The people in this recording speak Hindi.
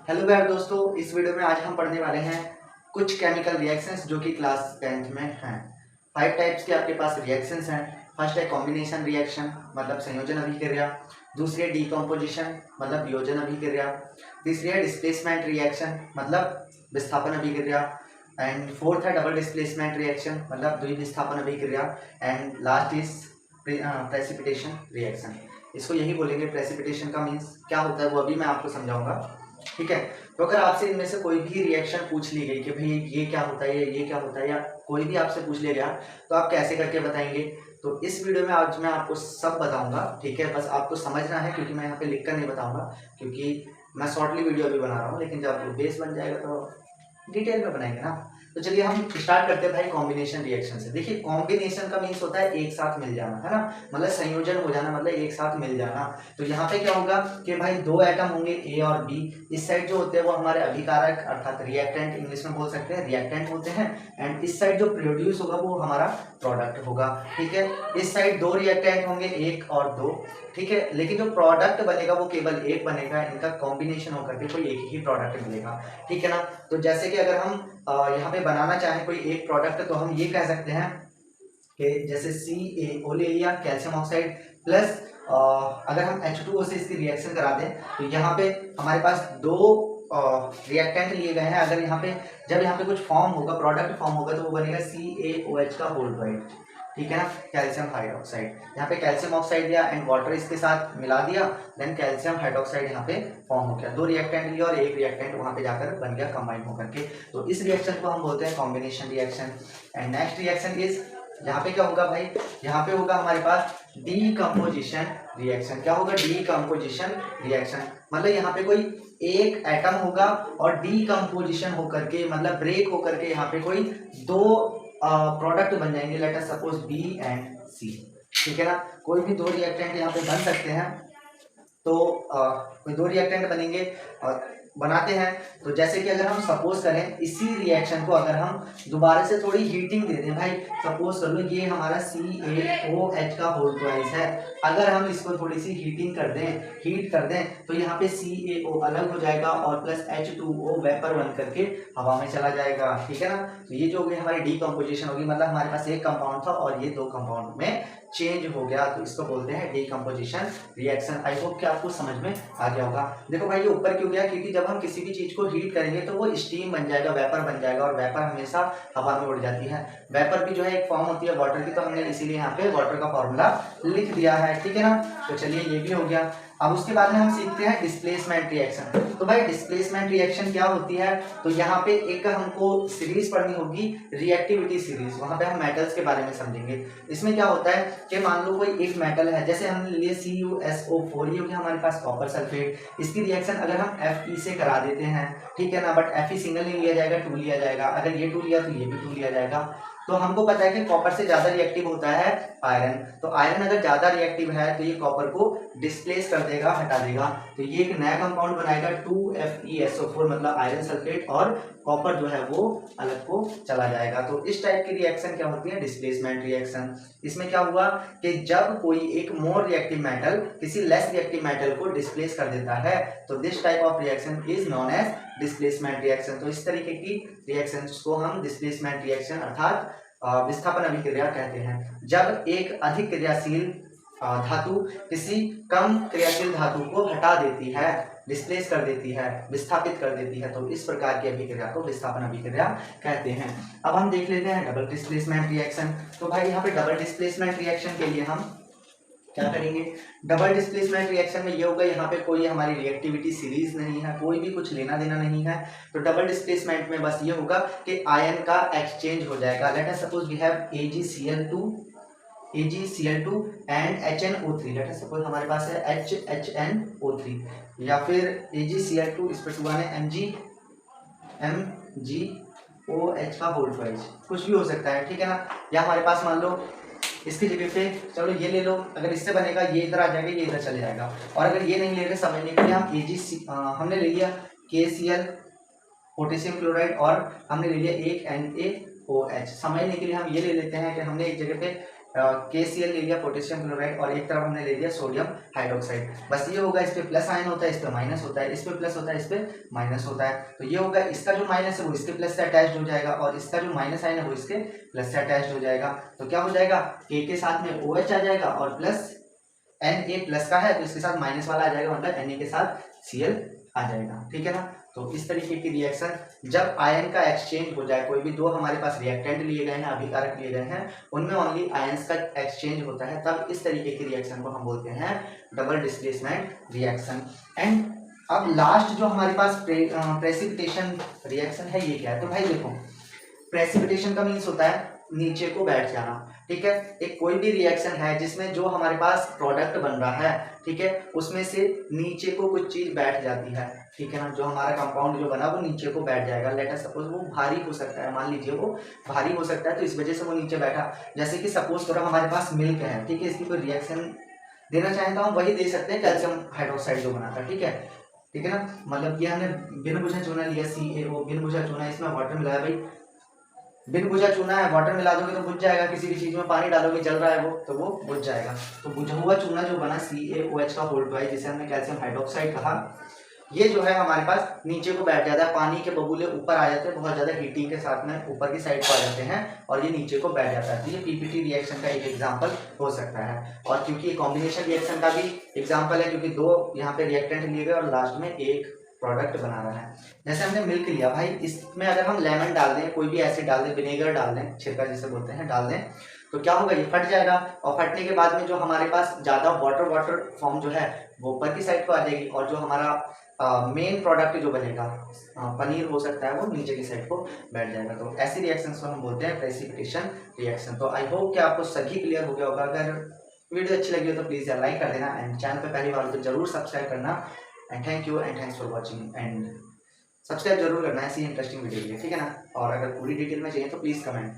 हेलो यार दोस्तों, इस वीडियो में आज हम पढ़ने वाले हैं कुछ केमिकल रिएक्शंस जो कि क्लास 10th में हैं। 5 टाइप्स के आपके पास रिएक्शंस हैं। फर्स्ट है कॉम्बिनेशन रिएक्शन मतलब संयोजन अभिक्रिया। दूसरी है डीकम्पोजिशन मतलब वियोजन अभिक्रिया। तीसरी है डिस्प्लेसमेंट रिएक्शन मतलब विस्थापन अभिक्रिया। एंड फोर्थ है डबल डिस्प्लेसमेंट रिएक्शन मतलब द्विविस्थापन अभिक्रिया। And last is precipitation reaction. इसको यही बोलेंगे। प्रेसिपिटेशन का मीन्स क्या होता है वो अभी मैं आपको समझाऊंगा, ठीक है। तो अगर आपसे इनमें से कोई भी रिएक्शन पूछ ली गई कि भाई ये क्या होता है, ये क्या होता है, या कोई भी आपसे पूछ लिया गया तो आप कैसे करके बताएंगे। तो इस वीडियो में आज मैं आपको सब बताऊंगा, ठीक है। बस आपको समझना है क्योंकि मैं यहाँ पे लिख कर नहीं बताऊंगा, क्योंकि मैं शॉर्टली वीडियो अभी बना रहा हूँ, लेकिन जब बेस बन जाएगा तो डिटेल में बनाएंगे ना। तो चलिए हम स्टार्ट करते हैं भाई कॉम्बिनेशन रिएक्शन से। देखिए कॉम्बिनेशन का मीन्स होता है एक साथ मिल जाना, है ना। मतलब संयोजन हो जाना मतलब एक साथ मिल जाना। तो यहाँ पे क्या होगा कि भाई दो एटम होंगे ए और बी। इस साइड जो होते हैं वो हमारे अभिकारक अर्थात रिएक्टेंट, इंग्लिश में बोल सकते हैं रिएक्टेंट होते हैं। एंड इस साइड जो प्रोड्यूस होगा वो हमारा प्रोडक्ट होगा, ठीक है। इस साइड दो रिएक्टेंट होंगे, एक और दो, ठीक है। लेकिन जो प्रोडक्ट बनेगा वो केवल एक बनेगा, इनका कॉम्बिनेशन होकर के कोई एक ही प्रोडक्ट मिलेगा, ठीक है ना। तो जैसे कि अगर हम यहाँ पे बनाना चाहें कोई एक प्रोडक्ट तो हम ये कह सकते हैं कि जैसे CaO ले लिया, कैल्शियम ऑक्साइड प्लस अगर हम H2O से इसकी रिएक्शन करा दें तो यहाँ पे हमारे पास दो रिएक्टेंट लिए गए हैं। अगर यहाँ पे जब यहाँ पे कुछ फॉर्म होगा, प्रोडक्ट फॉर्म होगा तो वो बनेगा CaOH का होल राइट, ठीक है ना, कैल्शियम हाइड्रोक्साइड। यहाँ पे कैल्शियम ऑक्साइड लिया एंड वाटर इसके साथ मिला दिया, देन कैल्शियम हाइड्रोक्साइड यहाँ पे फॉर्म हो गया। दो रिएक्टेंट लिया और एक रिएक्टेंट वहां पे जाकर बन गया कंबाइन होकर के। तो इस रिएक्शन को हम बोलते हैं combination reaction. And next reaction is, यहाँ पे क्या होगा भाई, यहाँ पे होगा हमारे पास डीकम्पोजिशन रिएक्शन। क्या होगा? डीकम्पोजिशन रिएक्शन मतलब यहाँ पे कोई एक एटम होगा और डीकम्पोजिशन होकर के मतलब ब्रेक होकर के यहाँ पे कोई दो प्रोडक्ट बन जाएंगे। Let us suppose B and C, ठीक है ना। कोई भी दो रिएक्टेंट यहाँ पे बन सकते हैं। तो कोई दो रिएक्टेंट बनेंगे और बनाते हैं। तो जैसे कि अगर हम सपोज करें इसी रिएक्शन को अगर हम दोबारा से थोड़ी हीटिंग दे दें, भाई सपोज कर लो ये हमारा CaOH का होल ट्वाइस है। अगर हम इसको थोड़ी सी हीटिंग कर दें, हीट कर दें तो यहाँ पे CaO अलग हो जाएगा और प्लस H2O वेपर बन करके हवा में चला जाएगा, ठीक है ना। तो ये जो होगी हमारी डीकम्पोजिशन होगी, मतलब हमारे पास एक कंपाउंड था और ये दो कंपाउंड में चेंज हो गया, तो इसको बोलते हैं डीकम्पोजिशन रिएक्शन। आई होप कि आपको समझ में आ गया होगा। देखो भाई ये ऊपर क्यों गया, क्योंकि जब हम किसी भी चीज को हीट करेंगे तो वो स्टीम बन जाएगा, वेपर बन जाएगा, और वेपर हमेशा हवा में उड़ जाती है। वेपर की जो है एक फॉर्म होती है वाटर की, तो हमने इसीलिए यहाँ पे वाटर का फॉर्मूला लिख दिया है, ठीक है ना। तो चलिए ये भी हो गया। अब उसके बाद में हम सीखते हैं डिस्प्लेसमेंट रिएक्शन। तो भाई डिस्प्लेसमेंट रिएक्शन क्या होती है, तो यहाँ पे एक हमको सीरीज पढ़नी होगी, रिएक्टिविटी सीरीज। वहां पे हम मेटल्स के बारे में समझेंगे। इसमें क्या होता है कि मान लो कोई एक मेटल है, जैसे हमने लिए CuSO4, ये हो गया हमारे पास कॉपर सल्फेट। इसकी रिएक्शन अगर हम Fe से करा देते हैं, ठीक है ना, बट Fe सिंगल नहीं लिया जाएगा, 2 लिया जाएगा। अगर ये 2 लिया तो ये भी 2 लिया जाएगा। तो हमको पता है कि कॉपर से ज्यादा रिएक्टिव होता है आयरन। तो आयरन अगर ज्यादा रिएक्टिव है तो ये कॉपर को डिस्प्लेस कर देगा, हटा देगा। तो ये एक नया कंपाउंड बनाएगा 2FeSO4 मतलब आयरन सल्फेट, और कॉपर जो है वो अलग को चला जाएगा। तो इस टाइप की रिएक्शन क्या होती है, डिस्प्लेसमेंट रिएक्शन। इसमें क्या हुआ कि जब कोई एक मोर रिएक्टिव मेटल किसी लेस रिएक्टिव मेटल को डिस्प्लेस कर देता है तो this type of reaction is known as displacement reaction. तो इस तरीके की रिएक्शंस को हम डिस्प्लेसमेंट रिएक्शन अर्थात विस्थापन अभिक्रिया कहते हैं। जब एक अधिक क्रियाशील धातु किसी कम क्रियाशील धातु को हटा देती है, डिस्प्लेस कर देती है, विस्थापित कर देती है, तो इस प्रकार की अभिक्रिया को विस्थापन अभिक्रिया कहते हैं। अब हम देख लेते हैं डबल डिस्प्लेसमेंट रिएक्शन। तो भाई यहाँ पे डबल डिस्प्लेसमेंट रिएक्शन के लिए हम क्या करेंगे, डबल डिस्प्लेसमेंट रिएक्शन में ये होगा, यहाँ पे कोई हमारी रिएक्टिविटी सीरीज नहीं है, कोई भी कुछ लेना देना नहीं है। तो डबल डिस्प्लेसमेंट में बस ये होगा कि आयन का एक्सचेंज हो जाएगा। Let us suppose we have AgCl2 and HNO3। Let us suppose हमारे पास है HNO3 या फिर AgCl2, इस पर 2 आने MgOH का होल ट्वाइस, कुछ भी हो सकता है, ठीक है ना। या हमारे पास मान लो इसकी जगह पे चलो ये ले लो, अगर इससे बनेगा ये इधर आ जाएगा, ये इधर चले जाएगा। और अगर ये नहीं ले रहे समझने के लिए हम हमने ले लिया KCl पोटेशियम क्लोराइड और हमने ले लिया एक NaOH। समझने के लिए हम ये ले लेते हैं कि हमने एक जगह पे KCl ले लिया, पोटेशियम क्लोराइड, और एक तरफ हमने ले लिया सोडियम हाइड्रोक्साइड। बस ये होगा, इस पे प्लस आयन होता है, इस पे माइनस होता है, इस पे प्लस होता है, इस पे माइनस होता है। तो ये होगा, इसका जो माइनस है वो इसके प्लस से अटैच्ड हो जाएगा, और इसका जो माइनस आयन है वो इसके प्लस से अटैच्ड हो जाएगा। तो क्या हो जाएगा, K के साथ में OH आ जाएगा, और प्लस Na प्लस का है तो इसके साथ माइनस वाला आ जाएगा, मतलब Na के साथ Cl आ जाएगा। ठीक है ना। तो इस तरीके की रिएक्शन, जब आयन का एक्सचेंज हो जाए, कोई भी दो हमारे पास रिएक्टेंट लिए गए हैं, अभिकारक लिए गए हैं, उनमें ओनली आयंस का एक्सचेंज होता है, तब इस तरीके की रिएक्शन को हम बोलते हैं डबल डिस्प्लेसमेंट रिएक्शन। एंड अब लास्ट जो हमारे पास प्रेसिपिटेशन रिएक्शन है, ये क्या है? तो भाई देखो, प्रेसिपिटेशन का मीन्स होता है नीचे को बैठ जाना। ठीक है, एक कोई भी रिएक्शन है जिसमें जो हमारे पास प्रोडक्ट बन रहा है, ठीक है, उसमें से नीचे को कुछ चीज बैठ जाती है। ठीक है ना, जो हमारा कंपाउंड जो बना वो नीचे को बैठ जाएगा। लेट अस सपोज वो भारी हो सकता है, मान लीजिए वो भारी हो सकता है, तो इस वजह से वो नीचे बैठा। जैसे कि सपोज करो हमारे पास मिल्क है, ठीक है, इसकी कोई रिएक्शन देना चाहें तो हम वही दे सकते हैं, कैल्शियम हाइड्रोक्साइड जो बना था। ठीक है, ठीक है ना, मतलब ये हमने बिन बुझा चूना लिया, CaO, बिन बुझा चूना, इसमें वाटर मिलाया। भाई बिन बुझा चूना है, वाटर मिला दोगे तो बुझ जाएगा, किसी भी चीज में पानी डालोगे जल रहा है वो, तो वो बुझ जाएगा। तो बुझा हुआ चूना जो बना CaOH का होल ट्वाइस, जिसे हमने कैल्शियम हाइड्रोक्साइड कहा, ये जो है हमारे पास नीचे को बैठ जाता है, पानी के बबूले ऊपर आ जाते हैं, बहुत ज्यादा हीटिंग के साथ में ऊपर की साइड पर आ जाते हैं, और ये नीचे को बैठ जाता है। तो ये PPT रिएक्शन का एक एग्जांपल हो सकता है। और क्योंकि ये कॉम्बिनेशन रिएक्शन का भी एग्जांपल है, क्योंकि दो यहाँ पे रिएक्टेंट लिए गए और लास्ट में एक प्रोडक्ट बना रहा है। जैसे हमने मिल्क लिया, भाई इसमें अगर हम लेमन डाल दें, कोई भी एसिड डाल दें, विनेगर डाल दें, छिड़का जिसे बोलते हैं, डाल दें, तो क्या होगा, ये फट जाएगा, और फटने के बाद में जो हमारे पास ज्यादा वाटर फॉर्म जो है वो ऊपर की साइड को आ जाएगी, और जो हमारा मेन प्रोडक्ट जो बनेगा, पनीर हो सकता है, वो नीचे की साइड को बैठ जाएगा। तो ऐसी रिएक्शंस को हम बोलते हैं प्रेसिपिटेशन रिएक्शन। तो आई होप कि आपको सभी क्लियर हो गया होगा। अगर वीडियो अच्छी लगी हो तो प्लीज़ यार लाइक कर देना, एंड चैनल पे पहली बार तो जरूर सब्सक्राइब करना। And thank you and thanks for watching, and subscribe जरूर करना ऐसी इंटरेस्टिंग वीडियो के लिए। ठीक है ना, और अगर पूरी डिटेल में चाहिए तो प्लीज़ कमेंट।